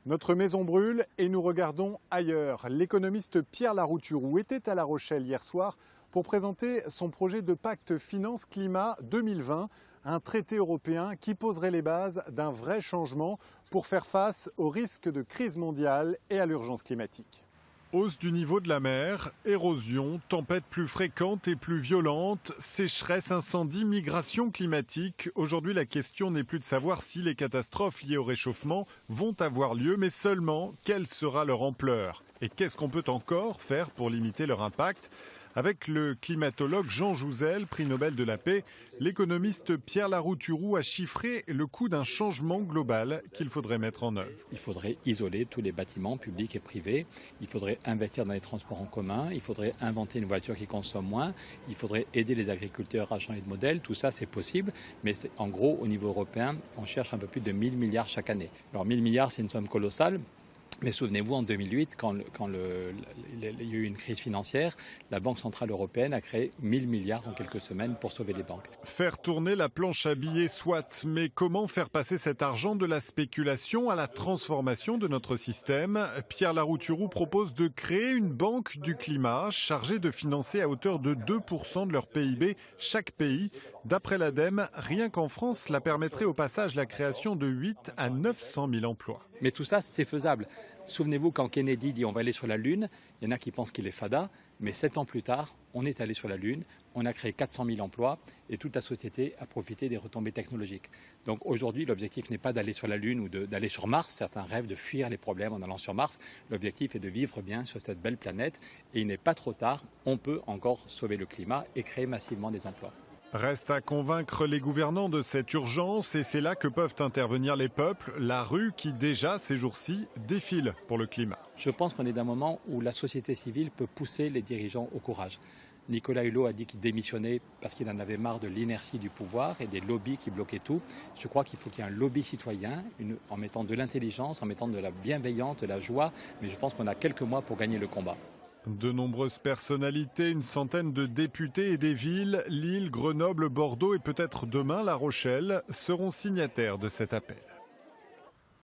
Notre maison brûle et nous regardons ailleurs. L'économiste Pierre Larouturou était à La Rochelle hier soir pour présenter son projet de pacte finance-climat 2020, un traité européen qui poserait les bases d'un vrai changement pour faire face aux risques de crise mondiale et à l'urgence climatique. Hausse du niveau de la mer, érosion, tempêtes plus fréquentes et plus violentes, sécheresse, incendies, migration climatique. Aujourd'hui, la question n'est plus de savoir si les catastrophes liées au réchauffement vont avoir lieu, mais seulement quelle sera leur ampleur. Et qu'est-ce qu'on peut encore faire pour limiter leur impact ? Avec le climatologue Jean Jouzel, prix Nobel de la paix, l'économiste Pierre Larouturou a chiffré le coût d'un changement global qu'il faudrait mettre en œuvre. Il faudrait isoler tous les bâtiments publics et privés, il faudrait investir dans les transports en commun, il faudrait inventer une voiture qui consomme moins, il faudrait aider les agriculteurs à changer de modèle. Tout ça, c'est possible, mais en gros, au niveau européen, on cherche un peu plus de 1000 milliards chaque année. Alors 1000 milliards, c'est une somme colossale. Mais souvenez-vous, en 2008, quand il y a eu une crise financière, la Banque centrale européenne a créé 1000 milliards en quelques semaines pour sauver les banques. Faire tourner la planche à billets, soit, mais comment faire passer cet argent de la spéculation à la transformation de notre système ? Pierre Larouturou propose de créer une banque du climat chargée de financer à hauteur de 2% de leur PIB chaque pays. D'après l'ADEME, rien qu'en France, cela permettrait au passage la création de 8 à 900 000 emplois. Mais tout ça, c'est faisable. Souvenez-vous, quand Kennedy dit on va aller sur la Lune, il y en a qui pensent qu'il est fada, mais 7 ans plus tard, on est allé sur la Lune, on a créé 400 000 emplois et toute la société a profité des retombées technologiques. Donc aujourd'hui, l'objectif n'est pas d'aller sur la Lune ou d'aller sur Mars. Certains rêvent de fuir les problèmes en allant sur Mars. L'objectif est de vivre bien sur cette belle planète et il n'est pas trop tard, on peut encore sauver le climat et créer massivement des emplois. Reste à convaincre les gouvernants de cette urgence et c'est là que peuvent intervenir les peuples, la rue qui déjà ces jours-ci défile pour le climat. Je pense qu'on est dans un moment où la société civile peut pousser les dirigeants au courage. Nicolas Hulot a dit qu'il démissionnait parce qu'il en avait marre de l'inertie du pouvoir et des lobbies qui bloquaient tout. Je crois qu'il faut qu'il y ait un lobby citoyen en mettant de l'intelligence, en mettant de la bienveillance, de la joie, mais je pense qu'on a quelques mois pour gagner le combat. De nombreuses personnalités, une centaine de députés et des villes, Lille, Grenoble, Bordeaux et peut-être demain La Rochelle, seront signataires de cet appel.